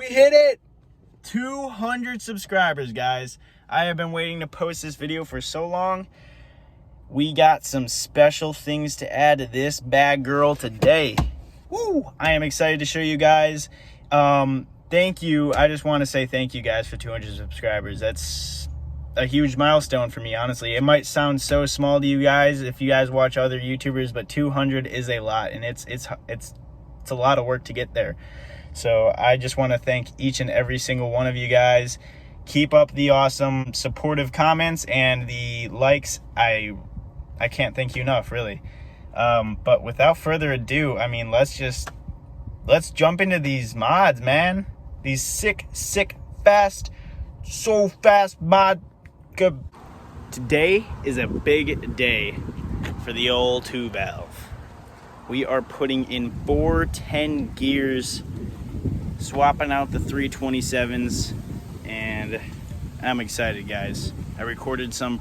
We hit it! 200 subscribers, guys. I have been waiting to post this video for so long. We got some special things to add to this bad girl today. Woo! I am excited to show you guys. Thank you. I just want to say thank you guys for 200 subscribers. That's a huge milestone for me, honestly. It might sound so small to you guys if you guys watch other YouTubers, but 200 is a lot, and it's a lot of work to get there. So I just want to thank each and every single one of you guys. Keep up the awesome supportive comments and the likes. I can't thank you enough, really. But without further ado, I mean, let's jump into these mods, man. These sick, fast, so fast mod. Today is a big day for the old 2 valve. We are putting in 410 gears, swapping out the 327s, and I'm excited, guys. I recorded some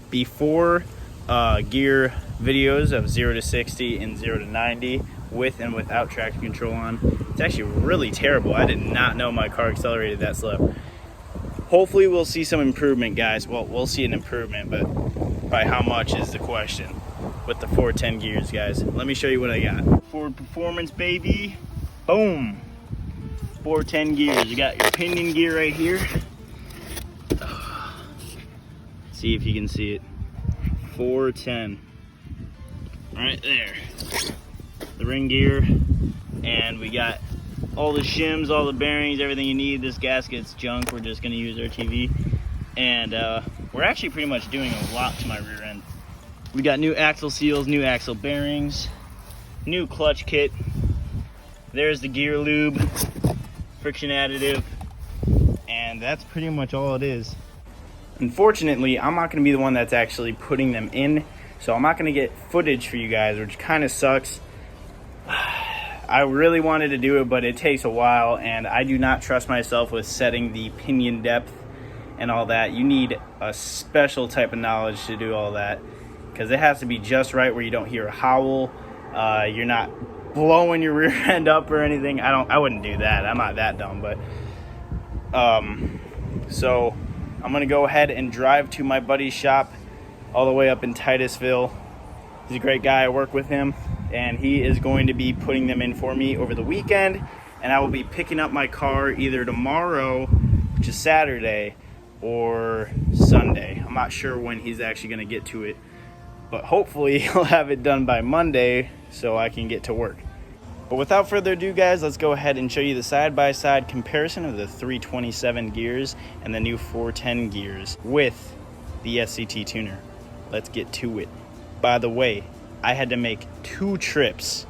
before gear videos of 0 to 60 and 0 to 90 with and without traction control on. It's actually really terrible. I did not know my car accelerated that slow. Hopefully we'll see some improvement, guys. Well, we'll see an improvement, but by how much is the question with the 410 gears, guys. Let me show you what I got. Ford Performance, baby. Boom. 410 gears. You got your pinion gear right here. See if you can see it. 410. Right there. The ring gear. And we got all the shims, all the bearings, everything you need. This gasket's junk. We're just going to use our TV. And we're actually pretty much doing a lot to my rear end. We got new axle seals, new axle bearings, new clutch kit. There's the gear lube, friction additive, and that's pretty much all it is. Unfortunately, I'm not going to be the one that's actually putting them in, so I'm not going to get footage for you guys, which kind of sucks. I really wanted to do it, but it takes a while, and I do not trust myself with setting the pinion depth and all that. You need a special type of knowledge to do all that, because it has to be just right where you don't hear a howl. You're not blowing your rear end up or anything. I wouldn't do that. I'm not that dumb, but so I'm gonna go ahead and drive to my buddy's shop all the way up in Titusville. He's a great guy. I work with him, and he is going to be putting them in for me over the weekend, and I will be picking up my car either tomorrow, which is Saturday, or Sunday. I'm not sure when he's actually gonna get to it, but hopefully he'll have it done by Monday so I can get to work. But without further ado, guys, let's go ahead and show you the side-by-side comparison of the 327 gears and the new 410 gears with the SCT Tuner. Let's get to it. By the way, I had to make 2 trips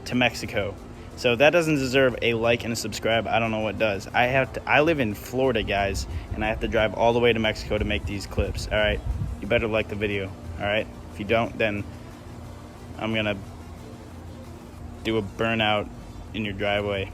to Mexico, so that doesn't deserve a like and a subscribe. I don't know what does. I live in Florida, guys, and I have to drive all the way to Mexico to make these clips. All right, you better like the video. All right, if you don't, then I'm gonna do a burnout in your driveway.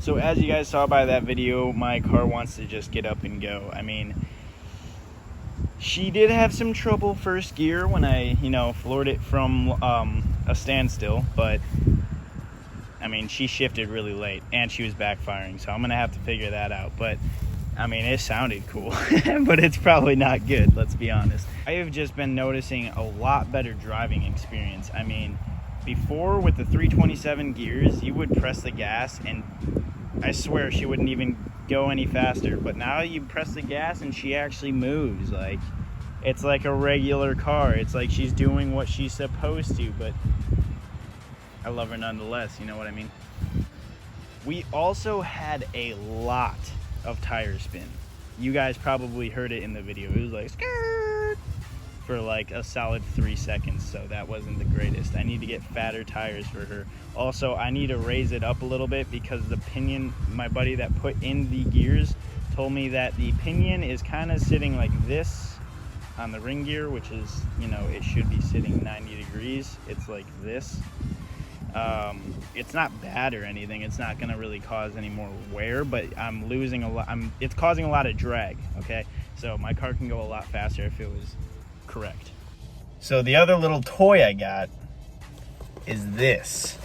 So as you guys saw by that video, my car wants to just get up and go. I mean, She did have some trouble first gear when I, floored it from a standstill, but I mean, she shifted really late and she was backfiring, so I'm gonna have to figure that out. But I mean, it sounded cool, but it's probably not good, let's be honest. I have just been noticing a lot better driving experience. I mean, before with the 327 gears, you would press the gas and I swear she wouldn't even go any faster. But now you press the gas and she actually moves. Like, it's like a regular car. It's like she's doing what she's supposed to, but I love her nonetheless, you know what I mean? We also had a lot of tire spin. You guys probably heard it in the video. It was like skirt for like a solid 3 seconds, so that wasn't the greatest. I need to get fatter tires for her. Also, I need to raise it up a little bit because the pinion, my buddy that put in the gears told me that the pinion is kind of sitting like this on the ring gear, which is, it should be sitting 90 degrees. It's like this. It's not bad or anything. It's not going to really cause any more wear, but I'm losing a lot. It's causing a lot of drag, okay? So my car can go a lot faster if it was correct. So the other little toy I got is this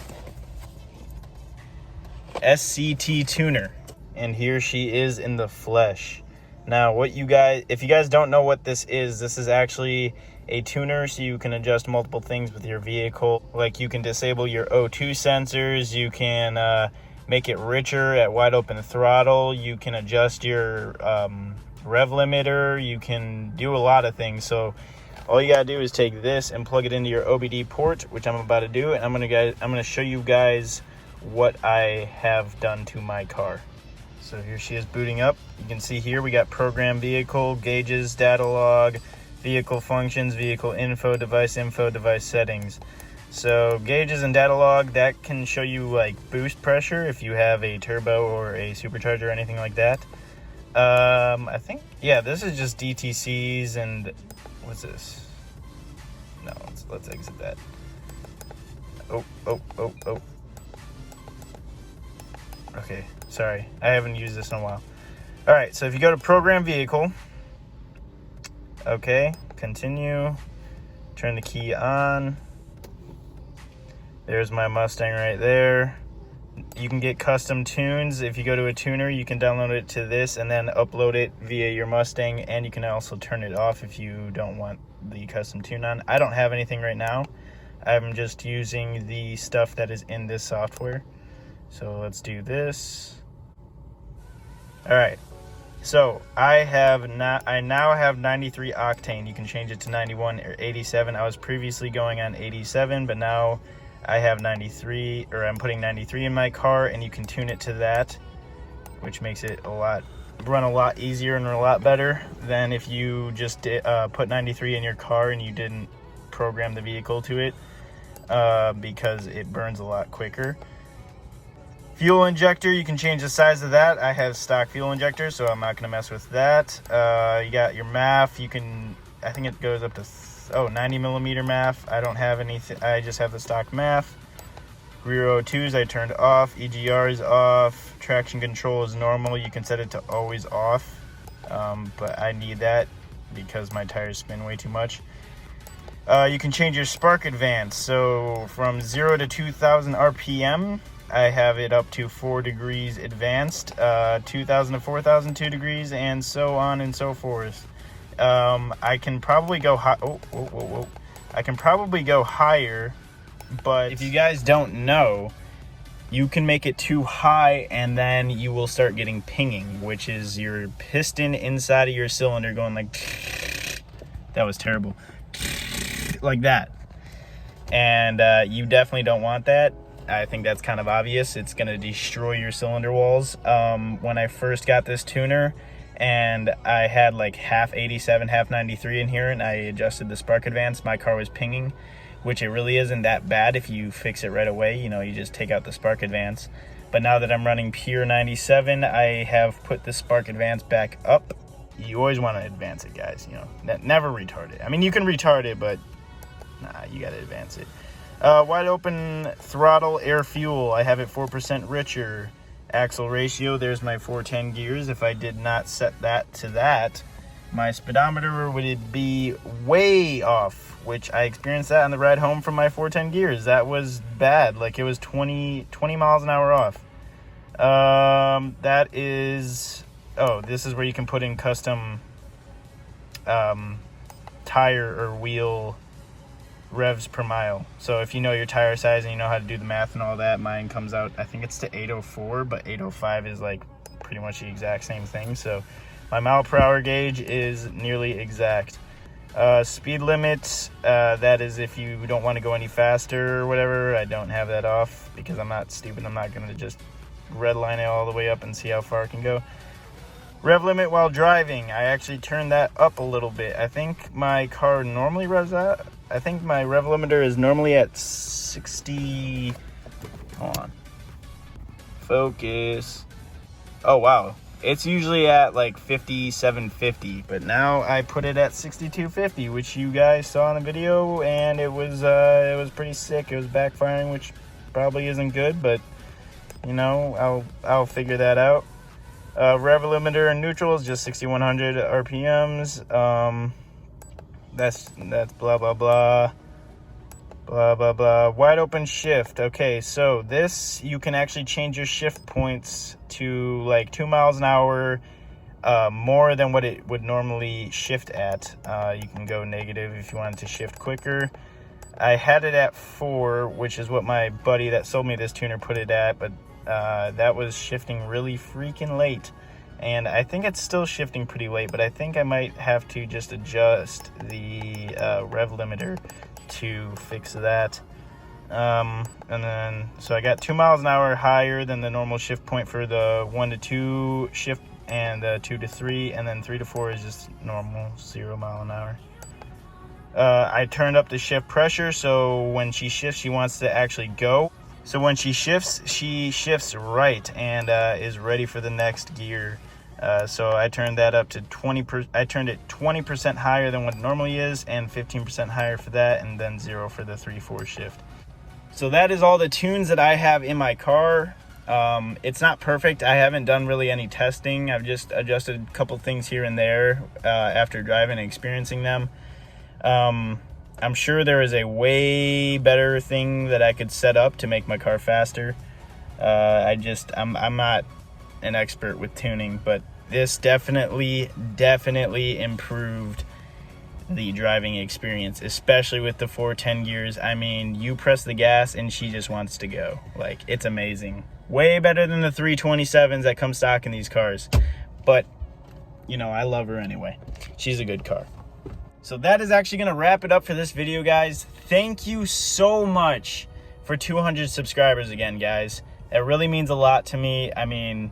SCT Tuner. And here she is in the flesh. Now, if you guys don't know what this is actually a tuner, so you can adjust multiple things with your vehicle. Like, you can disable your O2 sensors, you can make it richer at wide open throttle, you can adjust your rev limiter, you can do a lot of things. So all you gotta do is take this and plug it into your OBD port, which I'm about to do, and I'm gonna show you guys what I have done to my car. So here she is booting up. You can see here we got program vehicle, gauges, data log, vehicle functions, vehicle info, device settings. So gauges and data log, that can show you like boost pressure if you have a turbo or a supercharger or anything like that. I think, yeah, this is just DTCs and what's this? No, let's exit that. Oh. Okay, sorry, I haven't used this in a while. All right, so if you go to program vehicle, okay, continue, turn the key on. There's my Mustang right there. You can get custom tunes. If you go to a tuner, you can download it to this and then upload it via your Mustang, and you can also turn it off if you don't want the custom tune on. I don't have anything right now. I'm just using the stuff that is in this software. So let's do this. All right. So I now have 93 octane. You can change it to 91 or 87. I was previously going on 87, but now I have 93, or I'm putting 93 in my car, and you can tune it to that, which makes it run a lot easier and a lot better than if you just put 93 in your car and you didn't program the vehicle to it, because it burns a lot quicker. Fuel injector, you can change the size of that. I have stock fuel injector, so I'm not going to mess with that. You got your MAF. I think it goes up to 90 millimeter MAF. I don't have anything. I just have the stock MAF. Rear O2s I turned off. EGR is off. Traction control is normal. You can set it to always off, but I need that because my tires spin way too much. You can change your spark advance. So from 0 to 2,000 RPM, I have it up to 4 degrees advanced, 2,000 to 4,000, 2 degrees, and so on and so forth. I can probably go I can probably go higher, but if you guys don't know, you can make it too high and then you will start getting pinging, which is your piston inside of your cylinder going like, that was terrible, like that. And you definitely don't want that. I think that's kind of obvious. It's going to destroy your cylinder walls. When I first got this tuner and I had like half 87, half 93 in here, and I adjusted the spark advance, my car was pinging, which it really isn't that bad if you fix it right away. You just take out the spark advance. But now that I'm running pure 97, I have put the spark advance back up. You always want to advance it, guys. Never retard it. I mean, you can retard it, but nah, you got to advance it. Wide open throttle, air fuel, I have it 4% richer. Axle ratio, there's my 410 gears. If I did not set that to that, my speedometer would be way off, which I experienced that on the ride home from my 410 Gears. That was bad. Like, it was 20 miles an hour off. That is, oh, this is where you can put in custom tire or wheel revs per mile. So if you know your tire size and you know how to do the math and all that, mine comes out, I think it's to 804, but 805 is like pretty much the exact same thing. So my mile per hour gauge is nearly exact. Speed limit, that is if you don't want to go any faster or whatever. I don't have that off because I'm not stupid. I'm not going to just redline it all the way up and see how far I can go. Rev limit while driving, I actually turned that up a little bit. I think my car normally revs out. I think my rev limiter is normally at 60. Hold on. Focus. Oh, wow. It's usually at like 5750, but now I put it at 6250, which you guys saw in the video, and it was pretty sick. It was backfiring, which probably isn't good, but you know, I'll figure that out. Rev limiter in neutral is just 6100 RPMs. That's blah blah blah. Blah, blah, blah. Wide open shift. Okay, so this, you can actually change your shift points to like 2 miles an hour more than what it would normally shift at. You can go negative if you wanted to shift quicker. I had it at 4, which is what my buddy that sold me this tuner put it at, but that was shifting really freaking late. And I think it's still shifting pretty late, but I think I might have to just adjust the rev limiter to fix that. And then so I got 2 miles an hour higher than the normal shift point for the 1 to 2 shift, and the 2 to 3, and then 3 to 4 is just normal 0 mile an hour. I turned up the shift pressure, so when she shifts, she wants to actually go. So when she shifts right and is ready for the next gear. So I turned that up to 20%. I turned it 20% higher than what it normally is, and 15% higher for that, and then 0 for the 3/4 shift. So that is all the tunes that I have in my car. It's not perfect. I haven't done really any testing. I've just adjusted a couple things here and there after driving and experiencing them. I'm sure there is a way better thing that I could set up to make my car faster. I'm not an expert with tuning, but this definitely improved the driving experience, especially with the 410 Gears. I mean, you press the gas and she just wants to go. Like, it's amazing. Way better than the 327s that come stock in these cars. But, you know, I love her anyway. She's a good car. So that is actually going to wrap it up for this video, guys. Thank you so much for 200 subscribers again, guys. That really means a lot to me. I mean,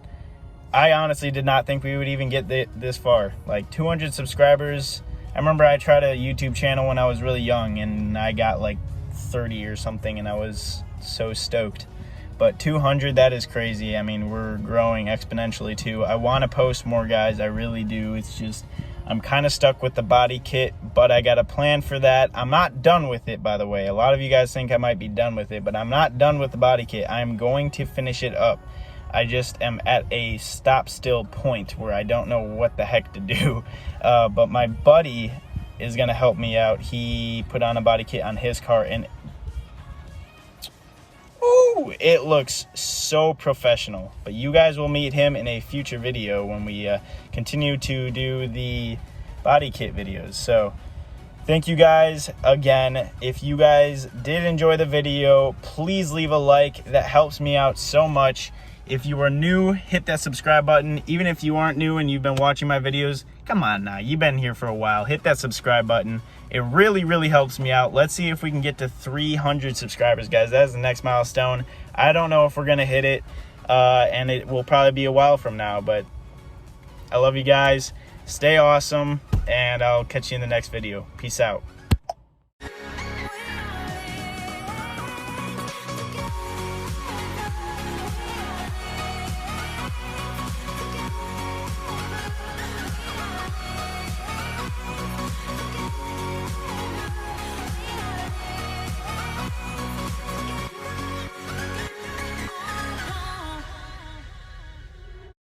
I honestly did not think we would even get this far. Like 200 subscribers. I remember I tried a YouTube channel when I was really young and I got like 30 or something and I was so stoked. But 200, that is crazy. I mean, we're growing exponentially too. I want to post more, guys. I really do. It's just, I'm kind of stuck with the body kit, but I got a plan for that. I'm not done with it, by the way. A lot of you guys think I might be done with it, but I'm not done with the body kit. I'm going to finish it up. I just am at a stop still point where I don't know what the heck to do. But my buddy is going to help me out. He put on a body kit on his car and ooh, it looks so professional. But you guys will meet him in a future video when we continue to do the body kit videos. So thank you guys again. If you guys did enjoy the video, please leave a like. That helps me out so much. If you are new, hit that subscribe button. Even if you aren't new and you've been watching my videos, come on now, you've been here for a while. Hit that subscribe button. It really helps me out. Let's see if we can get to 300 subscribers, guys. That is the next milestone. I don't know if we're gonna hit it, and it will probably be a while from now, but I love you guys. Stay awesome, and I'll catch you in the next video. Peace out.